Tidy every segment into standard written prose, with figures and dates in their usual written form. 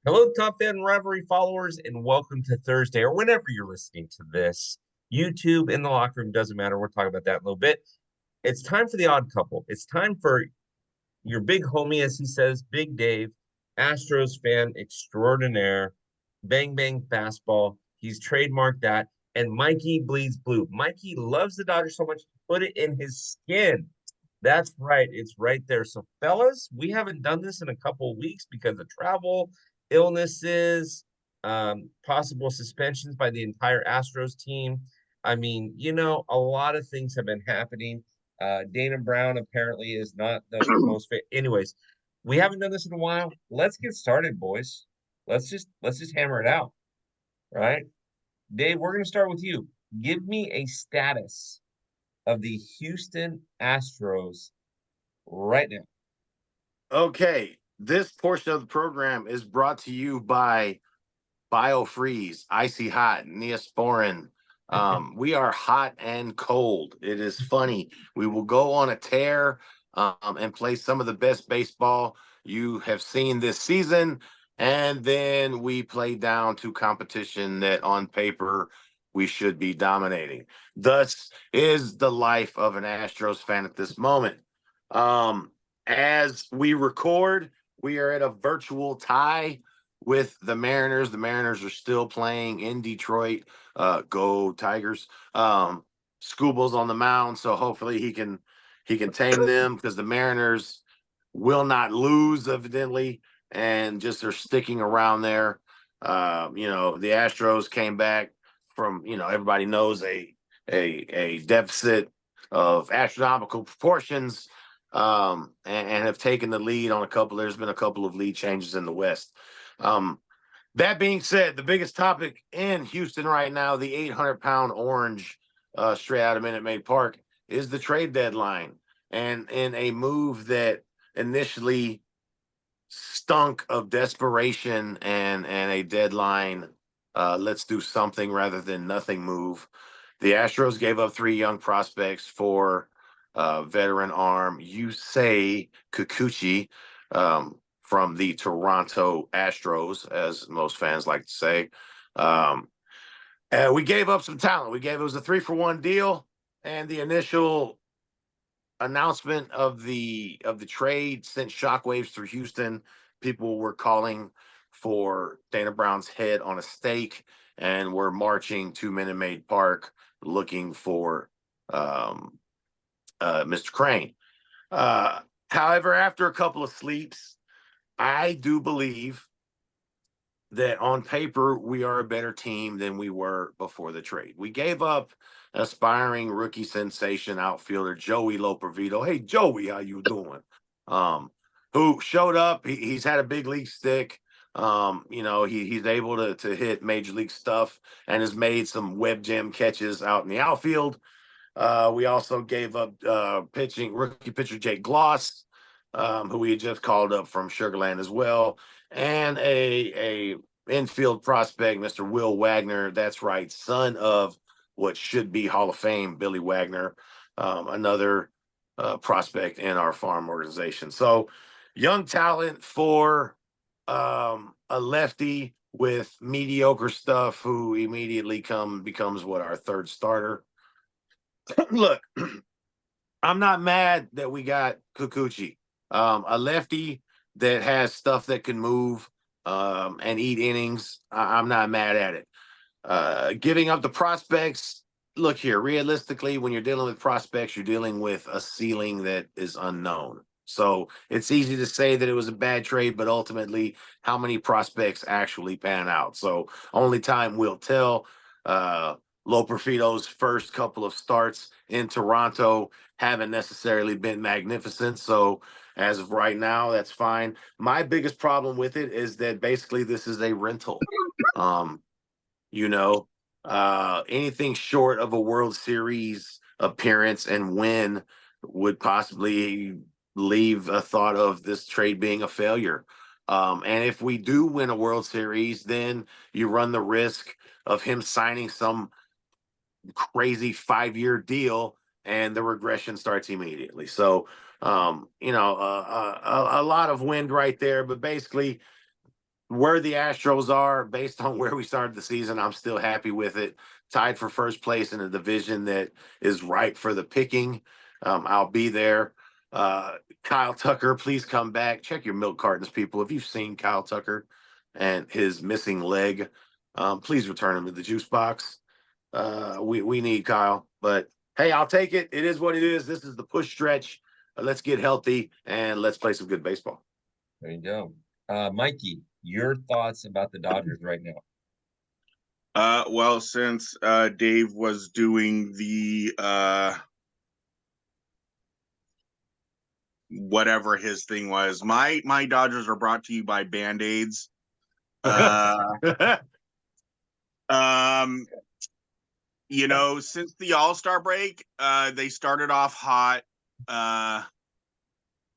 Hello, Top Fan Rivalry followers, and welcome to Thursday or whenever you're listening to this. YouTube in the locker room doesn't matter. We'll talk about that in a little bit. It's time for the odd couple. It's time for your big homie, as he says, Big Dave, Astros fan extraordinaire, bang bang fastball. He's trademarked that. And Mikey bleeds blue. Mikey loves the Dodgers so much, he put it in his skin. That's right. It's right there. So, fellas, we haven't done this in a couple of weeks because of travel, illnesses, possible suspensions by the entire Astros team. I mean, a lot of things have been happening. Dana Brown apparently is not the most fit. Anyways, we haven't done this in a while. Let's get started, boys. Let's just hammer it out, right? Dave, we're gonna start with you. Give me a status of the Houston Astros right now. Okay, this portion of the program is brought to you by BioFreeze, Icy Hot, Neosporin. We are hot and cold. It is funny. We will go on a tear and play some of the best baseball you have seen this season. And then we play down to competition that on paper we should be dominating. Thus is the life of an Astros fan at this moment. As we record, we are at a virtual tie with the Mariners. The Mariners are still playing in Detroit. Go Tigers. Scooble's on the mound, so hopefully he can tame them because the Mariners will not lose, evidently, and just are sticking around there. The Astros came back from, everybody knows a deficit of astronomical proportions, and have taken the lead on a couple. There's been a couple of lead changes in the West. That being said, the biggest topic in Houston right now, the 800-pound orange straight out of Minute Maid Park, is the trade deadline. And in a move that initially stunk of desperation and a deadline, let's do something rather than nothing move, the Astros gave up 3 young prospects for veteran arm Yusei Kikuchi, from the Toronto Astros, as most fans like to say. And we gave up some talent. It was a 3-for-1 deal, and the initial announcement of the trade sent shockwaves through Houston. People were calling for Dana Brown's head on a stake, and were marching to Minute Maid Park looking for Mr. Crane. However, after a couple of sleeps, I do believe that on paper we are a better team than we were before the trade. We gave up aspiring rookie sensation outfielder Joey Lopervito. Hey, Joey, how you doing? Who showed up. He's had a big league stick. He's able to hit major league stuff and has made some web jam catches out in the outfield. We also gave up rookie pitcher Jake Gloss, who we had just called up from Sugarland as well, and a infield prospect, Mr. Will Wagner. That's right, son of what should be Hall of Fame Billy Wagner, another prospect in our farm organization. So, young talent for a lefty with mediocre stuff, who immediately becomes what, our third starter. Look, I'm not mad that we got Kikuchi, a lefty that has stuff that can move and eat innings. I'm not mad at it. Giving up the prospects. Look here, realistically, when you're dealing with prospects, you're dealing with a ceiling that is unknown. So it's easy to say that it was a bad trade, but ultimately, how many prospects actually pan out? So only time will tell. Loperfito's first couple of starts in Toronto haven't necessarily been magnificent. So as of right now, that's fine. My biggest problem with it is that basically this is a rental. Anything short of a World Series appearance and win would possibly leave a thought of this trade being a failure. And if we do win a World Series, then you run the risk of him signing some crazy 5-year deal, and the regression starts immediately. So, a lot of wind right there, but basically where the Astros are based on where we started the season, I'm still happy with it. Tied for first place in a division that is ripe for the picking. I'll be there. Uh, Kyle Tucker, please come back. Check your milk cartons, people. If you've seen Kyle Tucker and his missing leg, please return him to the juice box. We need Kyle, but hey, I'll take it. It is what it is. This is the push stretch. Let's get healthy and let's play some good baseball. There you go. Mikey, your thoughts about the Dodgers right now? Well, since Dave was doing the whatever his thing was, my Dodgers are brought to you by Band-Aids. Um, since the All-Star break, they started off hot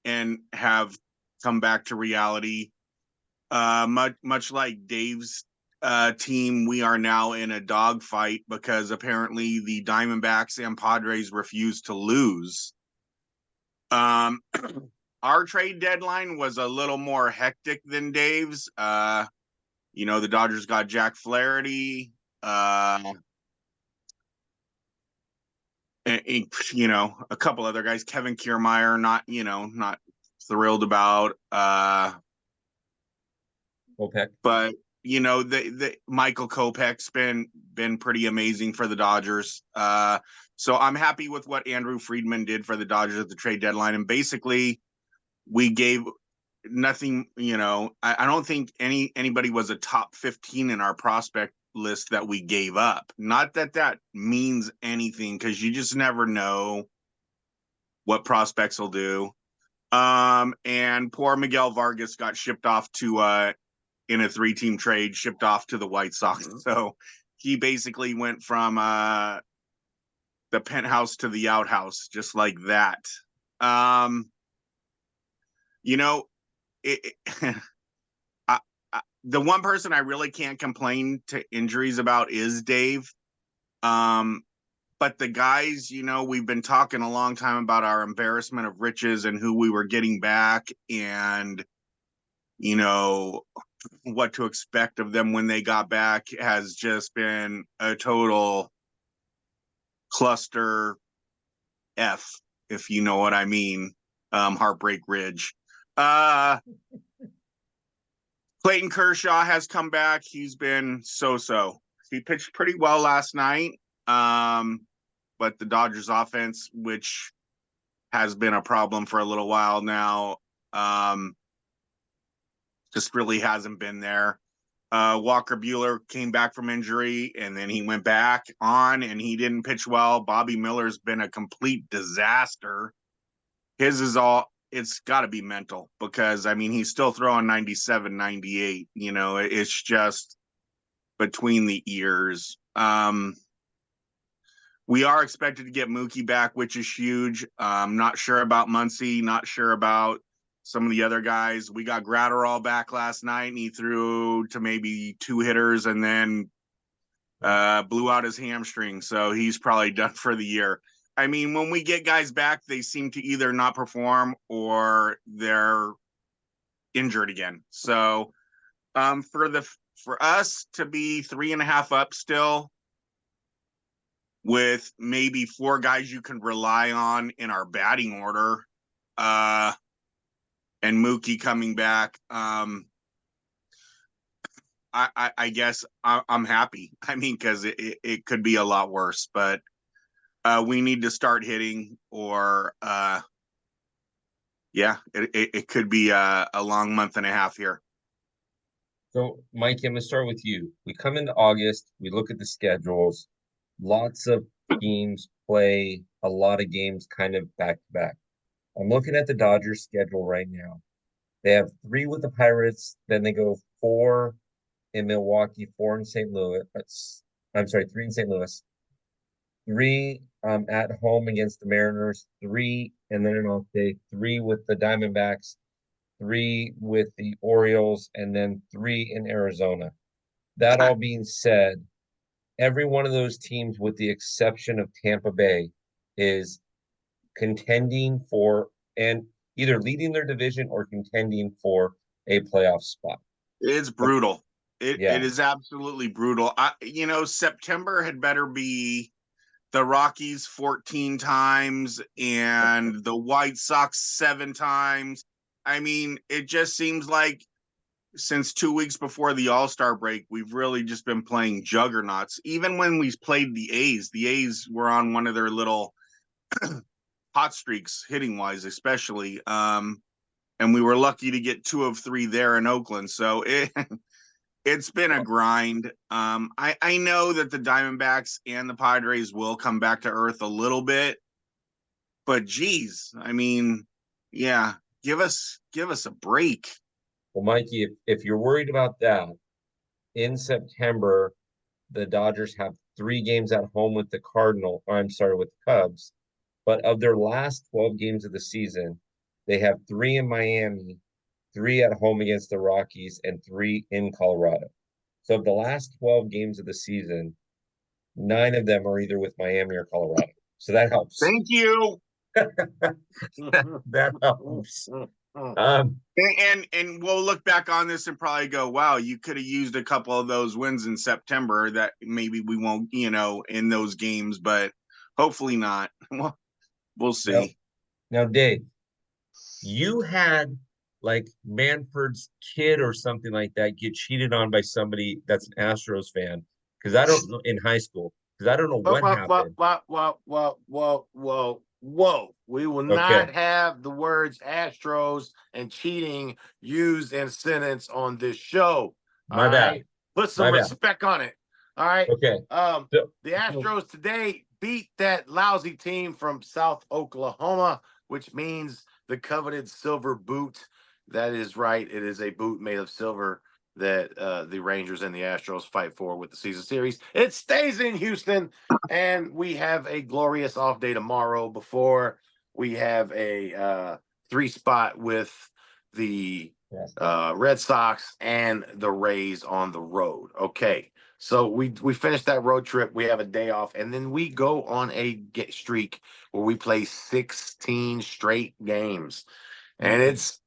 and have come back to reality. Much like Dave's team, we are now in a dogfight because apparently the Diamondbacks and Padres refuse to lose. Our trade deadline was a little more hectic than Dave's. The Dodgers got Jack Flaherty. A couple other guys, Kevin Kiermaier, not thrilled about. Kopech. But the Michael Kopech's been pretty amazing for the Dodgers. So I'm happy with what Andrew Friedman did for the Dodgers at the trade deadline. And basically, we gave nothing. I don't think anybody was a top 15 in our prospect list that we gave up. Not that means anything, because you just never know what prospects will do. And poor Miguel Vargas got shipped off to in a 3-team trade, shipped off to the White Sox. So he basically went from the penthouse to the outhouse, just like that. The one person I really can't complain to injuries about is Dave. But the guys, we've been talking a long time about our embarrassment of riches and who we were getting back, and what to expect of them when they got back has just been a total cluster F, if you know what I mean. Heartbreak Ridge. Clayton Kershaw has come back. He's been so-so. He pitched pretty well last night. But the Dodgers offense, which has been a problem for a little while now, just really hasn't been there. Walker Buehler came back from injury, and then he went back on, and he didn't pitch well. Bobby Miller's been a complete disaster. It's got to be mental, because, he's still throwing 97, 98. It's just between the ears. We are expected to get Mookie back, which is huge. Not sure about Muncy, not sure about some of the other guys. We got Gratterall back last night, and he threw to maybe 2 hitters and then blew out his hamstring. So he's probably done for the year. When we get guys back, they seem to either not perform or they're injured again. So for us to be 3.5 up still, with maybe 4 guys you can rely on in our batting order, and Mookie coming back, I guess I'm happy. Because it could be a lot worse, but we need to start hitting, or it could be a long month and a half here. So, Mike, I'm going to start with you. We come into August, we look at the schedules. Lots of teams play a lot of games kind of back to back. I'm looking at the Dodgers schedule right now. They have 3 with the Pirates, then they go 4 in Milwaukee, 4 in St. Louis. I'm sorry, 3 in St. Louis, 3 at home against the Mariners, 3, and then an off day, 3 with the Diamondbacks, 3 with the Orioles, and then 3 in Arizona. That all being said, every one of those teams, with the exception of Tampa Bay, is contending for, and either leading their division or contending for, a playoff spot. It's brutal. Yeah. It is absolutely brutal. September had better be the Rockies 14 times and the White Sox 7 times. I mean, it just seems like since 2 weeks before the All-Star break, we've really just been playing juggernauts. Even when we played the A's were on one of their little hot streaks, hitting wise, especially. And we were lucky to get 2 of 3 there in Oakland. So it's been a grind. I know that the Diamondbacks and the Padres will come back to earth a little bit, but geez, I mean, yeah, give us a break. Well, Mikey, if you're worried about that, in September, the Dodgers have 3 games at home with the with the Cubs. But of their last 12 games of the season, they have 3 in Miami, 3 at home against the Rockies, and 3 in Colorado. So of the last 12 games of the season, 9 of them are either with Miami or Colorado. So that helps. Thank you. That helps. And we'll look back on this and probably go, wow, you could have used a couple of those wins in September that maybe we won't, in those games, but hopefully not. We'll see. Now, Dave, you had like Manfred's kid or something like that get cheated on by somebody that's an Astros fan. Because I don't know in high school, because I don't know what happened. Whoa. We will not have the words Astros and cheating used in a sentence on this show. My bad. Right? Put some respect on it. All right. Okay. The Astros today beat that lousy team from South Oklahoma, which means the coveted silver boot. That is right. It is a boot made of silver that the Rangers and the Astros fight for with the season series. It stays in Houston, and we have a glorious off day tomorrow before we have a 3-spot with the Red Sox and the Rays on the road. Okay, so we finished that road trip. We have a day off, and then we go on a streak where we play 16 straight games, and it's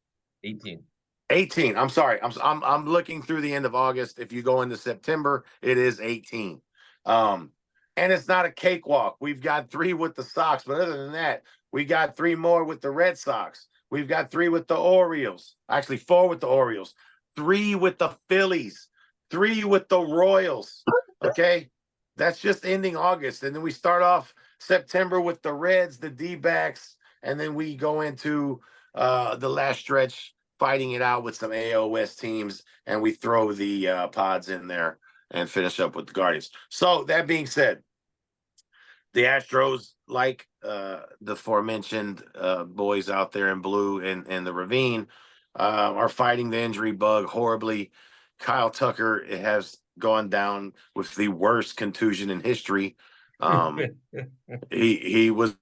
18. I'm sorry. I'm looking through the end of August. If you go into September, it is 18. And it's not a cakewalk. We've got 3 with the Sox, but other than that, we got 3 more with the Red Sox. We've got 3 with the Orioles. Actually, 4 with the Orioles. 3 with the Phillies. 3 with the Royals. Okay? That's just ending August. And then we start off September with the Reds, the D-backs, and then we go into the last stretch fighting it out with some AL West teams, and we throw the Pods in there and finish up with the Guardians. So that being said, the Astros, like the aforementioned boys out there in blue and the Ravine, are fighting the injury bug horribly. Kyle Tucker has gone down with the worst contusion in history. He was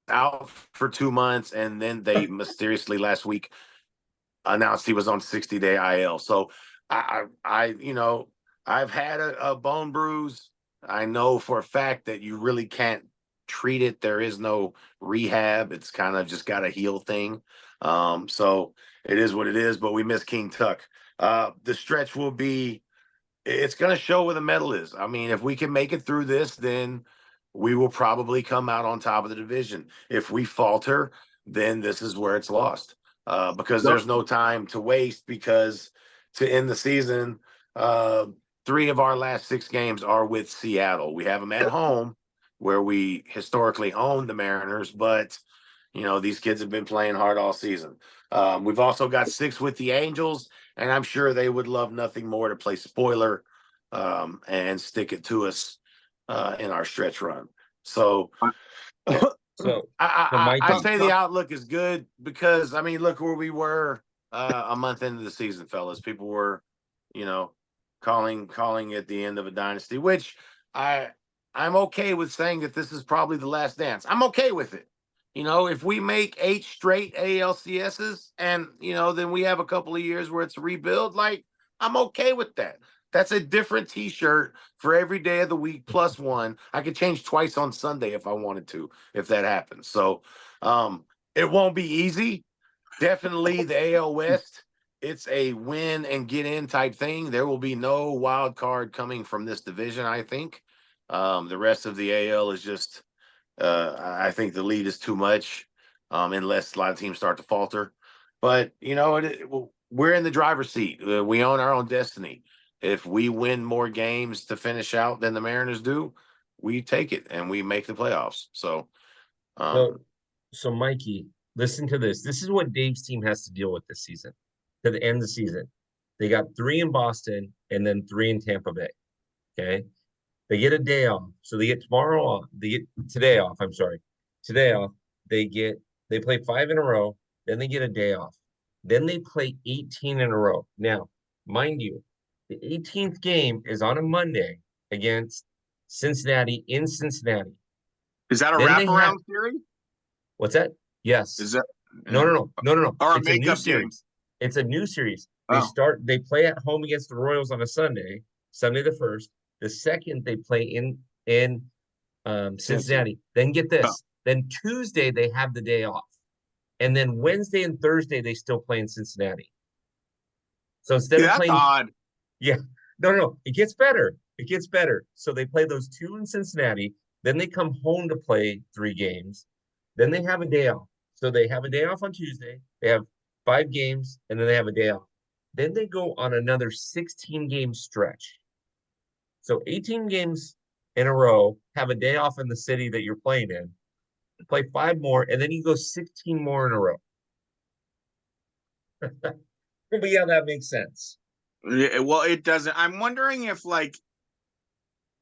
out for 2 months, and then they mysteriously last week announced he was on 60-day IL. So I've had a bone bruise. I know for a fact that you really can't treat it. There is no rehab. It's kind of just got a heal thing. So it is what it is, but we miss King Tuck. The stretch will be, it's going to show where the medal is. I mean, if we can make it through this, then we will probably come out on top of the division. If we falter, then this is where it's lost. Because there's no time to waste, because to end the season, 3 of our last 6 games are with Seattle. We have them at home where we historically own the Mariners, but these kids have been playing hard all season. We've also got 6 with the Angels, and I'm sure they would love nothing more to play spoiler and stick it to us in our stretch run. So I say the outlook is good because, I mean, look where we were a month into the season, fellas. People were, calling it the end of a dynasty, which I'm okay with saying that this is probably the last dance. I'm okay with it. If we make 8 straight ALCSs and, then we have a couple of years where it's a rebuild, like, I'm okay with that. That's a different T-shirt for every day of the week plus 1. I could change twice on Sunday if I wanted to, if that happens. So it won't be easy. Definitely the AL West it's a win and get in type thing. There will be no wild card coming from this division, I think. The rest of the AL is just, I think the lead is too much, unless a lot of teams start to falter. But, we're in the driver's seat. We own our own destiny. If we win more games to finish out than the Mariners do, we take it and we make the playoffs. So, So Mikey, listen to this. This is what Dave's team has to deal with this season. To the end of the season, they got 3 in Boston and then 3 in Tampa Bay. Okay, they get a day off, so they get tomorrow off. They get today off. I'm sorry, today off. They play 5 in a row. Then they get a day off. Then they play 18 in a row. Now, mind you, the 18th game is on a Monday against Cincinnati in Cincinnati. Is that a Then wraparound series? What's that? Yes. Is that No. or a It's a new makeup game? series. It's a new series. Oh. They play at home against the Royals on a Sunday the 1st. The 2nd, they play in Cincinnati. Then get this. Oh. Then Tuesday, they have the day off. And then Wednesday and Thursday, they still play in Cincinnati. So instead of That's playing, odd. yeah, no, it gets better. It gets better. So they play those 2 in Cincinnati. Then they come home to play 3 games. Then they have a day off. So they have a day off on Tuesday. They have 5 games, and then they have a day off. Then they go on another 16-game stretch. So 18 games in a row, have a day off in the city that you're playing in, play 5 more, and then you go 16 more in a row. But yeah, that makes sense. Well, it doesn't. I'm wondering if,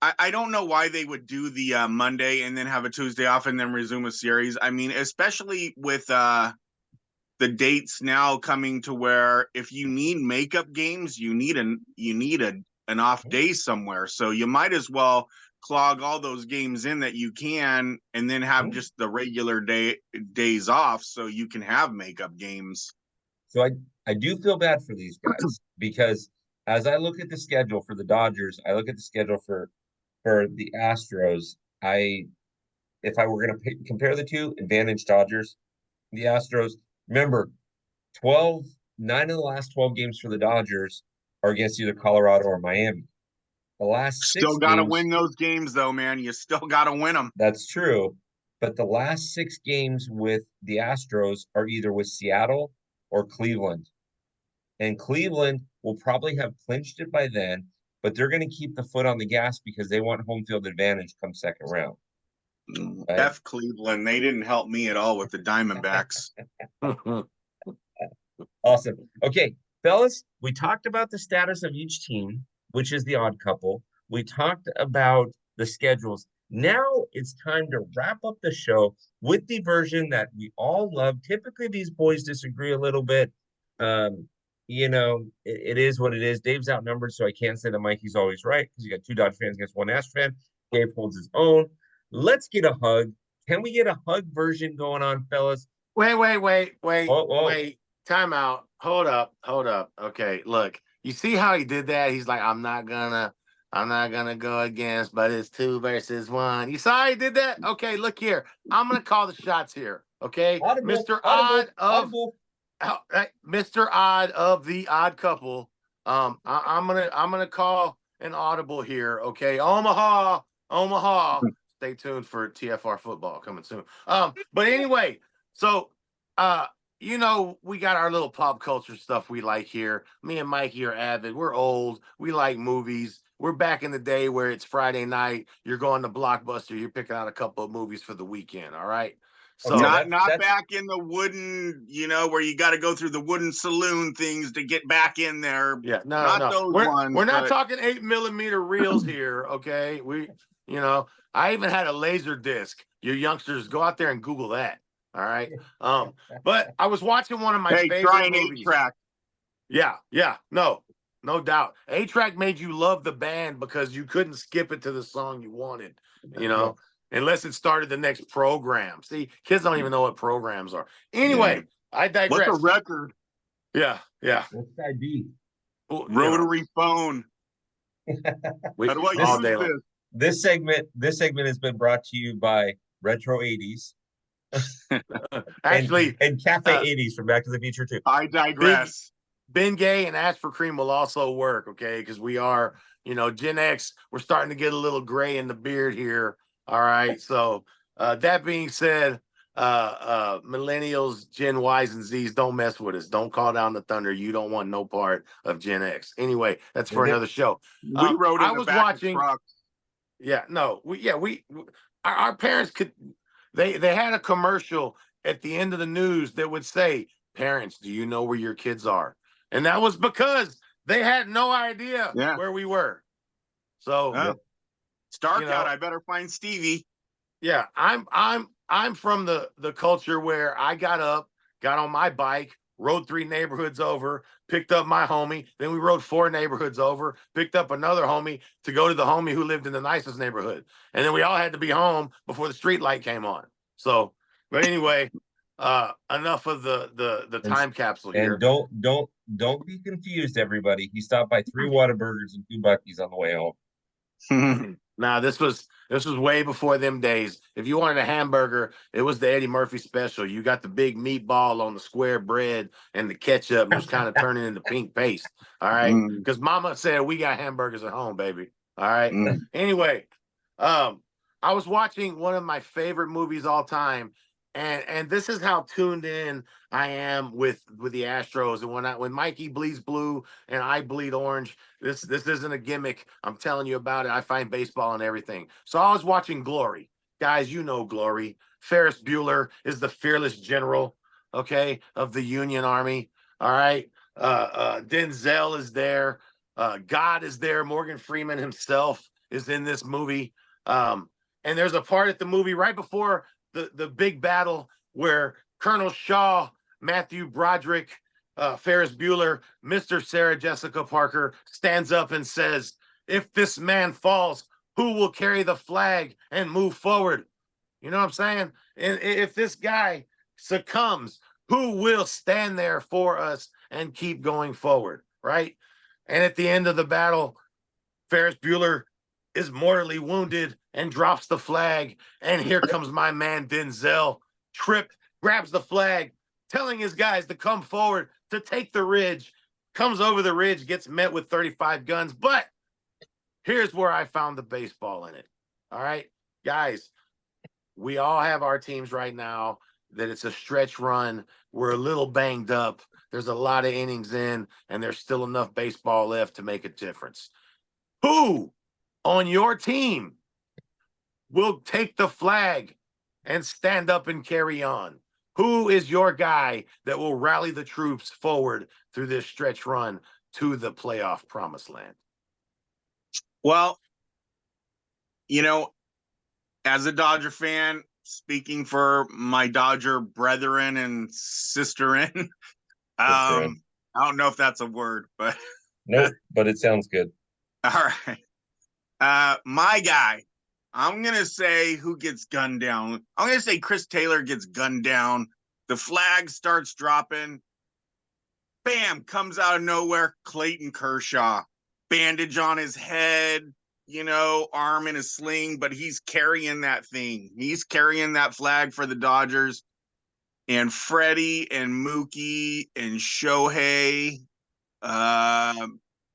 I don't know why they would do the Monday and then have a Tuesday off and then resume a series. I mean, especially with the dates now coming to where if you need makeup games, you need an off day somewhere. So you might as well clog all those games in that you can, and then have just the regular days off so you can have makeup games. So I do feel bad for these guys because as I look at the schedule for the Dodgers, I look at the schedule for the Astros. If I were going to compare the two, advantage Dodgers, the Astros. Remember, 9 of the last 12 games for the Dodgers are against either Colorado or Miami. The last 6 Still got to games, win those games, though, man. You still got to win them. That's true. But the last 6 games with the Astros are either with Seattle or Cleveland. And Cleveland will probably have clinched it by then, but they're going to keep the foot on the gas because they want home field advantage come second round. Right? F Cleveland. They didn't help me at all with the Diamondbacks. Awesome. Okay, fellas, we talked about the status of each team, which is the odd couple. We talked about the schedules. Now it's time to wrap up the show with the version that we all love. Typically, these boys disagree a little bit. It is what it is. Dave's outnumbered, so I can't say that Mikey's always right because you got 2 Dodge fans against 1 Astros fan. Dave holds his own. Let's get a hug. Can we get a hug version going on, fellas? Wait. Time out. Hold up. Okay, look. You see how he did that? He's like, I'm not gonna go against, but it's 2 versus 1. You saw how he did that? Okay, look here. I'm gonna call the shots here. Okay, Audible, Mr. audible. Mr. Odd of the Odd Couple. I'm gonna call an audible here. Okay, Omaha. Stay tuned for TFR football coming soon. But anyway, so we got our little pop culture stuff we like here. Me and Mikey are avid. We're old. We like movies. We're back in the day where it's Friday night. You're going to Blockbuster. You're picking out a couple of movies for the weekend. All right. So not back in the wooden, where you got to go through the wooden saloon things to get back in there. Yeah, no. We're not talking 8mm reels here. Okay. I even had a laser disc. You youngsters, go out there and Google that. All right. But I was watching one of my favorite try an movies. 8-track. Yeah. No doubt. 8-track made you love the band because you couldn't skip it to the song you wanted, unless it started the next program. See, kids don't even know what programs are. Anyway, I digress. What's a record? Yeah. What's the ID? Rotary phone. How do I use this? This segment has been brought to you by Retro 80s. Actually, and Cafe 80s from Back to the Future 2. I digress. Bengay and Ash for Cream will also work, okay? Because we are, Gen X, we're starting to get a little gray in the beard here. All right. So that being said, millennials, Gen Ys, and Zs, don't mess with us. Don't call down the thunder. You don't want no part of Gen X. Anyway, that's for another show. We rode in I the was back watching. of trucks. Yeah, no, our parents could. They had a commercial at the end of the news that would say, "Parents, do you know where your kids are?" And that was because they had no idea Yeah. where we were. So, It's dark out. I better find Stevie. Yeah, I'm from the culture where I got up, got on my bike, rode 3 neighborhoods over, picked up my homie. Then we rode 4 neighborhoods over, picked up another homie to go to the homie who lived in the nicest neighborhood. And then we all had to be home before the street light came on. So, but anyway, enough of the time capsule here. And don't be confused, everybody. He stopped by 3 Whataburgers and 2 Buc-ee's on the way home. Nah, this was way before them days. If you wanted a hamburger, it was the Eddie Murphy special. You got the big meatball on the square bread and the ketchup, and it was kind of turning into pink paste. All right, because Mama said we got hamburgers at home, baby. All right. Anyway, I was watching one of my favorite movies all time, and this is how tuned in I am with the Astros. And when Mikey bleeds blue and I bleed orange, this isn't a gimmick. I'm telling you about it. I find baseball and everything. So I was watching Glory. Guys, you know Glory. Ferris Bueller is the fearless general, okay, of the Union Army. All right. Denzel is there. God is there. Morgan Freeman himself is in this movie. And there's a part at the movie right before the big battle where Colonel Shaw, Matthew Broderick, Ferris Bueller, Mr. Sarah Jessica Parker stands up and says, "If this man falls, who will carry the flag and move forward?" You know what I'm saying? And if this guy succumbs, who will stand there for us and keep going forward, right? And at the end of the battle, Ferris Bueller is mortally wounded and drops the flag. And here comes my man Denzel, tripped, grabs the flag, telling his guys to come forward to take the ridge, comes over the ridge, gets met with 35 guns. But here's where I found the baseball in it. All right, guys, we all have our teams right now that it's a stretch run. We're a little banged up. There's a lot of innings in, and there's still enough baseball left to make a difference. Who on your team will take the flag and stand up and carry on? Who is your guy that will rally the troops forward through this stretch run to the playoff promised land? Well, as a Dodger fan, speaking for my Dodger brethren and sisterin, I don't know if that's a word, but nope, but it sounds good. All right. My guy, I'm going to say who gets gunned down. I'm going to say Chris Taylor gets gunned down. The flag starts dropping. Bam, comes out of nowhere. Clayton Kershaw. Bandage on his head, arm in a sling, but he's carrying that thing. He's carrying that flag for the Dodgers. And Freddie and Mookie and Shohei,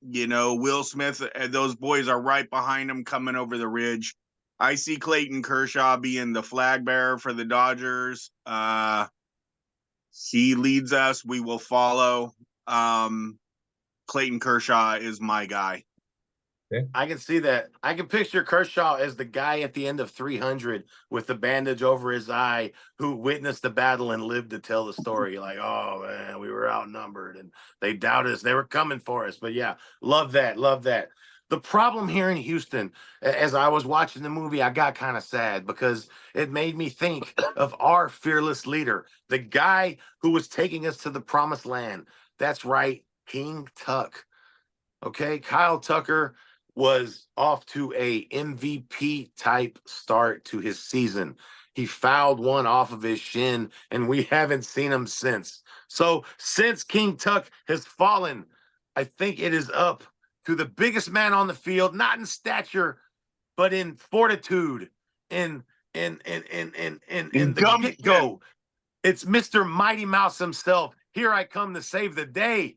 Will Smith, those boys are right behind him coming over the ridge. I see Clayton Kershaw being the flag bearer for the Dodgers. He leads us. We will follow. Clayton Kershaw is my guy. Okay. I can see that. I can picture Kershaw as the guy at the end of 300 with the bandage over his eye who witnessed the battle and lived to tell the story. Like, oh, man, we were outnumbered and they doubted us. They were coming for us. But, yeah, love that. Love that. The problem here in Houston, as I was watching the movie, I got kind of sad because it made me think of our fearless leader, the guy who was taking us to the promised land. That's right, King Tuck. Okay, Kyle Tucker was off to a MVP type start to his season. He fouled one off of his shin, and we haven't seen him since. So since King Tuck has fallen, I think it is up to the biggest man on the field, not in stature, but in fortitude, in the get-go. It's Mr. Mighty Mouse himself. Here I come to save the day.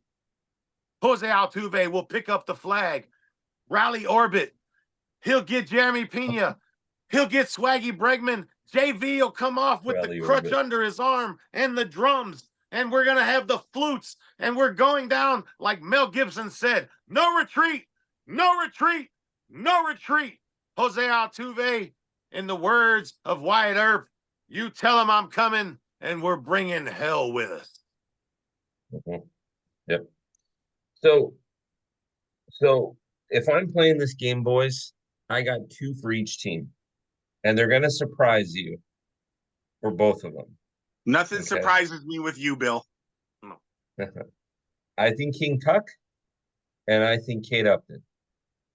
Jose Altuve will pick up the flag. Rally orbit. He'll get Jeremy Pena. He'll get Swaggy Bregman. JV will come off with Rally the crutch orbit. under his arm and the drums. And we're going to have the flutes. And we're going down like Mel Gibson said. No retreat. No retreat. No retreat. Jose Altuve, in the words of Wyatt Earp, you tell him I'm coming and we're bringing hell with us. Mhm. Yep. So if I'm playing this game, boys, I got 2 for each team, and they're gonna surprise you for both of them. Nothing Okay. surprises me with you, Bill. I think King Tuck, and I think Kate Upton.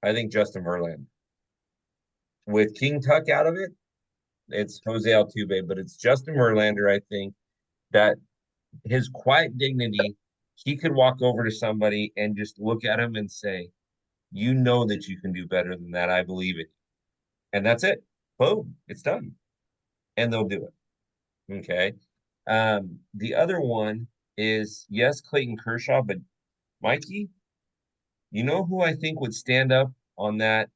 I think Justin Verlander. With King Tuck out of it, it's Jose Altuve, but it's Justin Verlander. I think that his quiet dignity, he could walk over to somebody and just look at him and say, "You know that you can do better than that. I believe it." And that's it. Boom, it's done. And they'll do it. Okay. The other one is, yes, Clayton Kershaw, but Mikey, you know who I think would stand up on that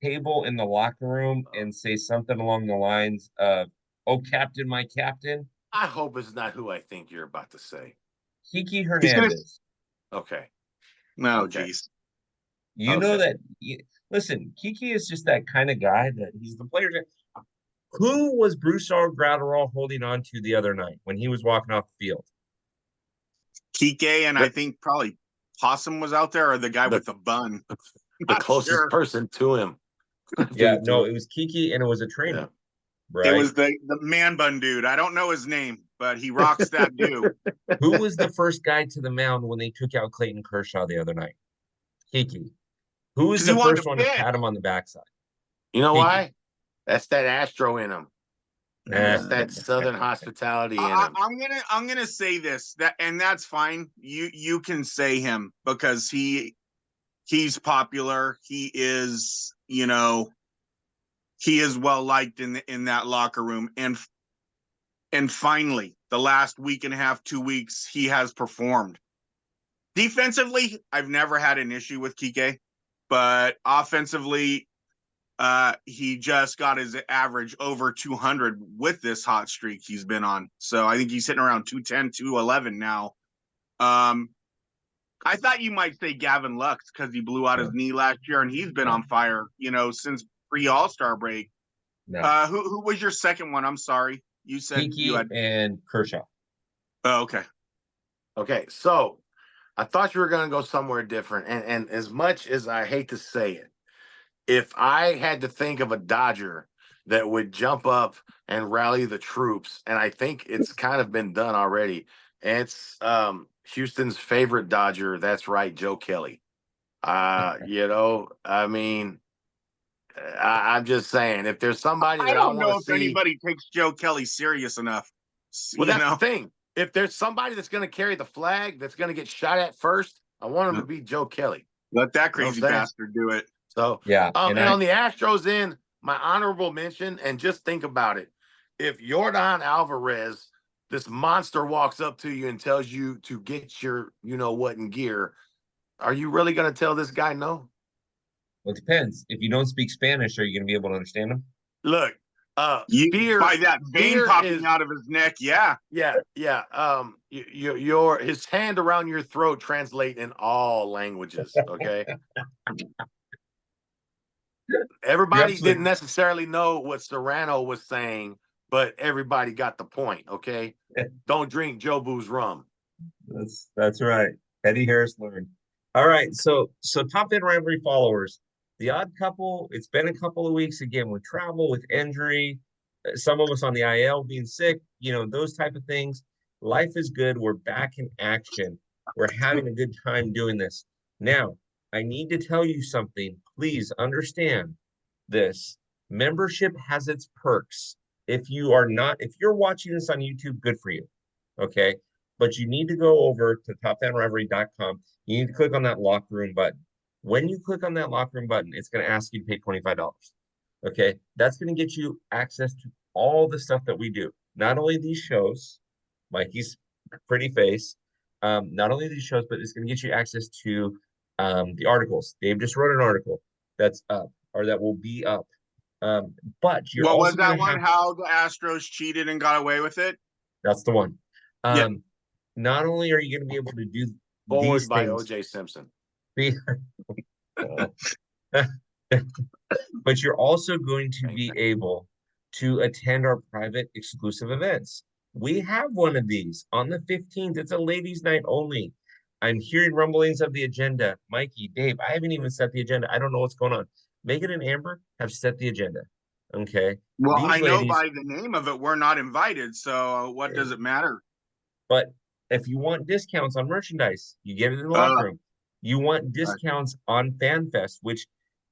table in the locker room and say something along the lines of, "Oh, Captain, my Captain"? I hope it's not who I think you're about to say. Kiki He's gonna. Hernandez. Okay. No, Okay. geez. You know Okay. that. Listen, Kiki is just that kind of guy that he's the player. Who was Bruce Gratterall holding on to the other night when he was walking off the field? Kike, and I think probably Possum was out there, or the guy The- with the bun. The Not closest sure. person to him. Yeah, no, it was Kiki, and it was a trainer, Yeah. right? It was the man bun dude. I don't know his name, but he rocks that dude. Who was the first guy to the mound when they took out Clayton Kershaw the other night? Kiki. Who was 'Cause he the wanted first to one to pitch. pat him on the backside? You know Kiki. why? That's that Astro in him. That's that Southern hospitality in him. I'm gonna say this, and that's fine. You can say him because he's popular. He is, he is well liked in that locker room. And finally, the last week and a half, 2 weeks, he has performed. Defensively, I've never had an issue with Kike, but offensively, he just got his average over 200 with this hot streak he's been on. So I think he's sitting around 210, 211 now. I thought you might say Gavin Lux because he blew out his knee last year and he's been on fire, since pre-All-Star break. No. Who was your second one? I'm sorry. You said Kiki you had. and Kershaw. Oh, okay. Okay, so I thought you were going to go somewhere different. And as much as I hate to say it, if I had to think of a Dodger that would jump up and rally the troops, and I think it's kind of been done already, it's Houston's favorite Dodger. That's right, Joe Kelly. I mean, I'm just saying, if there's somebody I that I don't want know to if see, anybody takes Joe Kelly serious enough. well, that's the thing. If there's somebody that's going to carry the flag, that's going to get shot at first, I want him to be Joe Kelly. Let that You know what crazy I'm saying? bastard do it. So Yeah. and on the Astros end, my honorable mention, and just think about it. If Yordan Alvarez, this monster, walks up to you and tells you to get your what in gear, are you really going to tell this guy no? Well, it depends. If you don't speak Spanish, are you going to be able to understand him? Look, fear by that vein popping out of his neck, yeah. His hand around your throat translate in all languages, okay? Everybody didn't necessarily know what Serrano was saying, but everybody got the point, okay? Don't drink Jobu's rum. That's right. Eddie Harris learned. All right, so TopFanRivalry followers, the odd couple, it's been a couple of weeks again with travel, with injury, some of us on the IL being sick, those type of things. Life is good. We're back in action. We're having a good time doing this. Now, I need to tell you something. Please understand this. Membership has its perks. If you're watching this on YouTube, good for you. Okay. But you need to go over to topfanrivalry.com. You need to click on that locker room button. When you click on that locker room button, it's going to ask you to pay $25. Okay. That's going to get you access to all the stuff that we do. Not only these shows, Mikey's pretty face, not only these shows, but it's going to get you access to the articles. Dave just wrote an article that's up or that will be up. But you're What was also going that to one? have How the Astros cheated and got away with it? that's the one. Yeah. Not only are you going to be able to do Forward these by things, O.J. Simpson. be, but you're also going to be able to attend our private exclusive events. We have one of these on the 15th. It's a ladies' night only. I'm hearing rumblings of the agenda. Mikey, Dave, I haven't even set the agenda. I don't know what's going on. Megan and Amber have set the agenda. Okay. Well, These I know ladies, by the name of it, we're not invited. So what does it matter? but if you want discounts on merchandise, you get it in the locker room. You want discounts on FanFest, which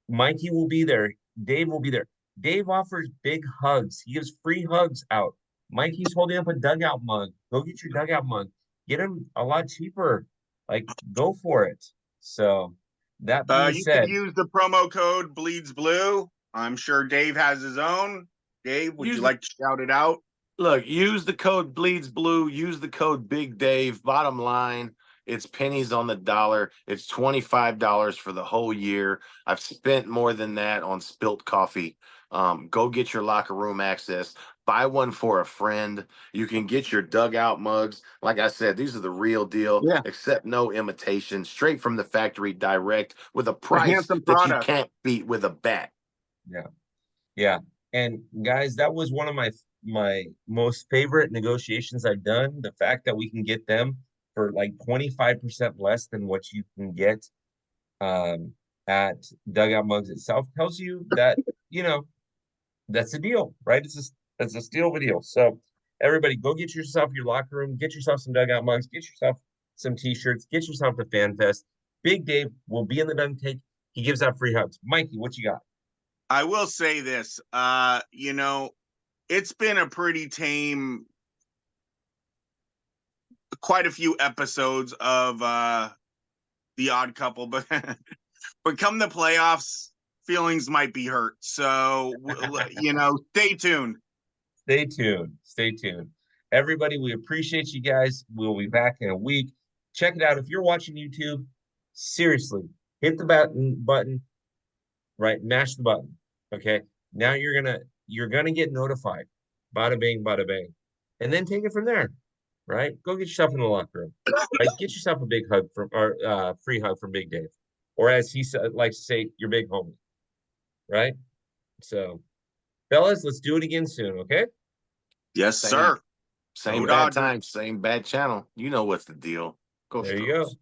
Mikey will be there. Dave will be there. Dave offers big hugs. He gives free hugs out. Mikey's holding up a dugout mug. Go get your dugout mug. Get him a lot cheaper. Like, go for it. So, that being You could said, use the promo code Bleeds Blue. I'm sure Dave has his own. Dave, would you like to shout it out? Look, use the code Bleeds Blue. Use the code Big Dave. Bottom line, it's pennies on the dollar. It's $25 for the whole year. I've spent more than that on spilt coffee. Go get your locker room access. Buy one for a friend. You can get your dugout mugs. Like I said, these are the real deal. Yeah. Except no imitation. Straight from the factory, direct, with a A price handsome that you product. can't beat with a bat. yeah. Yeah. And guys, that was one of my most favorite negotiations I've done. The fact that we can get them for like 25% less than what you can get at Dugout Mugs itself tells you that, you know, that's a deal, right? It's a steal of a deal. So everybody go get yourself your locker room, get yourself some Dugout Mugs, get yourself some t-shirts, get yourself the FanFest. Big Dave will be in the dunk tank. He gives out free hugs. Mikey, what you got? I will say this, you know, it's been a pretty tame, quite a few episodes of The Odd Couple, but but come the playoffs, feelings might be hurt. So, you know, stay tuned. Stay tuned. Stay tuned. Everybody, we appreciate you guys. We'll be back in a week. Check it out. If you're watching YouTube, seriously, hit the button, right? Mash the button. Okay. Now you're gonna get notified. Bada bing, bada bang. And then take it from there. Right? Go get yourself in the locker room. Right? Get yourself a big hug from or free hug from Big Dave. Or as he likes to say, your big homie. Right? So fellas, let's do it again soon, okay? Yes, Same. sir. Same Go bad Dodgers. time, same bad channel. You know what's the deal. Go There you go. Stros.